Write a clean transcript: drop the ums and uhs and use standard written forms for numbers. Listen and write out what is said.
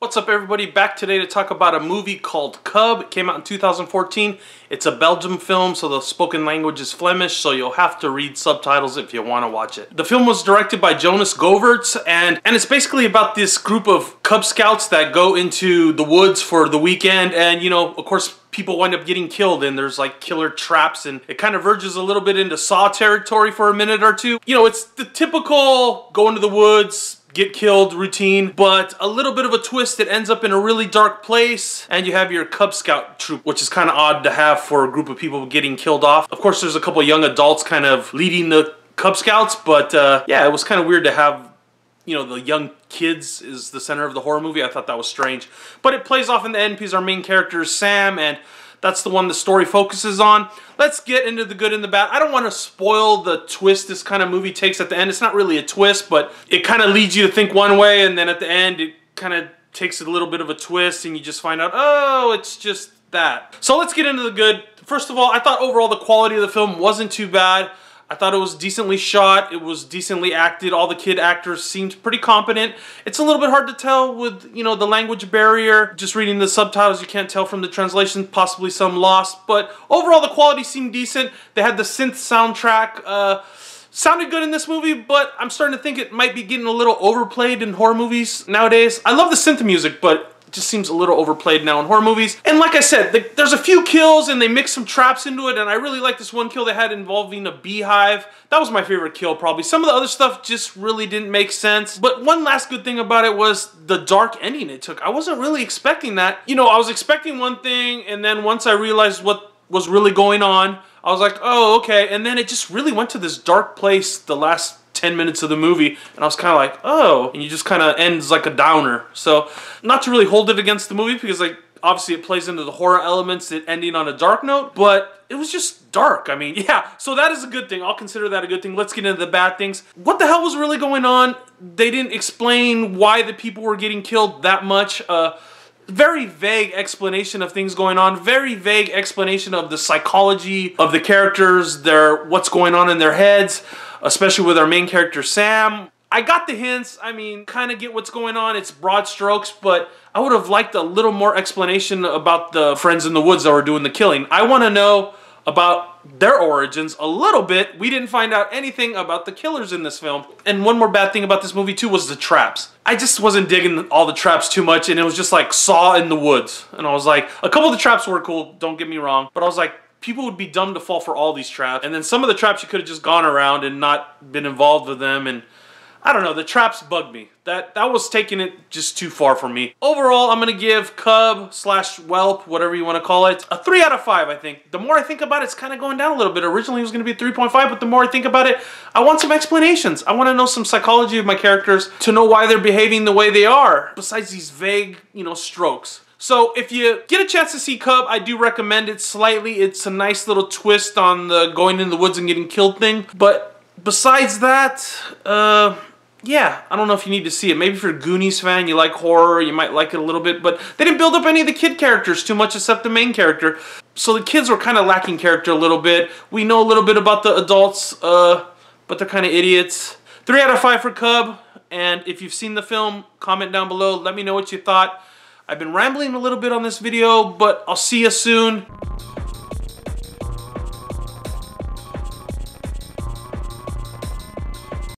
What's up everybody, back today to talk about a movie called Cub. It came out in 2014. It's a Belgium film, so the spoken language is Flemish, so you'll have to read subtitles if you want to watch it. The film was directed by Jonas Govertz, and it's basically about this group of Cub Scouts that go into the woods for the weekend, and you know, of course, people wind up getting killed and there's like killer traps, and it kind of verges a little bit into Saw territory for a minute or two. You know, it's the typical go into the woods, get killed routine, but a little bit of a twist that ends up in a really dark place, and you have your Cub Scout troop, which is kind of odd to have for a group of people getting killed off. Of course, there's a couple young adults kind of leading the Cub Scouts, but yeah, it was kind of weird to have, you know, the young kids is the center of the horror movie. I thought that was strange, but it plays off in the end because our main character is Sam, and that's the one the story focuses on. Let's get into the good and the bad. I don't want to spoil the twist this kind of movie takes at the end. It's not really a twist, but it kind of leads you to think one way, and then at the end it kind of takes a little bit of a twist, and you just find out, oh, it's just that. So let's get into the good. First of all, I thought overall the quality of the film wasn't too bad. I thought it was decently shot, it was decently acted, all the kid actors seemed pretty competent. It's a little bit hard to tell with, you know, the language barrier. Just reading the subtitles, you can't tell from the translation, possibly some lost, but overall the quality seemed decent. They had the synth soundtrack, sounded good in this movie, but I'm starting to think it might be getting a little overplayed in horror movies nowadays. I love the synth music, but just seems a little overplayed now in horror movies. And like I said, there's a few kills and they mix some traps into it, and I really like this one kill they had involving a beehive. That was my favorite kill probably. Some of the other stuff just really didn't make sense. But one last good thing about it was the dark ending it took. I wasn't really expecting that. You know, I was expecting one thing, and then once I realized what was really going on, I was like, oh, okay. And then it just really went to this dark place the last 10 minutes of the movie, and I was kind of like, oh, and you just kind of ends like a downer. So not to really hold it against the movie, because like obviously it plays into the horror elements, it ending on a dark note, but it was just dark. I mean, yeah, so that is a good thing. I'll consider that a good thing. Let's get into the bad things. What the hell was really going on? They didn't explain why the people were getting killed that much. Very vague explanation of things going on, very vague explanation of the psychology of the characters, what's going on in their heads, especially with our main character Sam. I got the hints, I mean, kind of get what's going on, it's broad strokes, but I would have liked a little more explanation about the friends in the woods that were doing the killing. I want to know about their origins a little bit. We didn't find out anything about the killers in this film. And one more bad thing about this movie too was the traps. I just wasn't digging all the traps too much, and it was just like Saw in the woods. And I was like, a couple of the traps were cool, don't get me wrong, but I was like, people would be dumb to fall for all these traps. And then some of the traps you could have just gone around and not been involved with them, and I don't know, the traps bugged me. That was taking it just too far for me. Overall, I'm gonna give Cub slash Welp, whatever you want to call it, a 3 out of 5, I think. The more I think about it, it's kind of going down a little bit. Originally it was gonna be 3.5, but the more I think about it, I want some explanations. I want to know some psychology of my characters to know why they're behaving the way they are, besides these vague, you know, strokes. So if you get a chance to see Cub, I do recommend it slightly. It's a nice little twist on the going in the woods and getting killed thing. But besides that, yeah, I don't know if you need to see it. Maybe if you're a Goonies fan, you like horror, you might like it a little bit, but they didn't build up any of the kid characters too much except the main character. So the kids were kind of lacking character a little bit. We know a little bit about the adults, but they're kind of idiots. 3 out of 5 for Cub, and if you've seen the film, comment down below. Let me know what you thought. I've been rambling a little bit on this video, but I'll see you soon.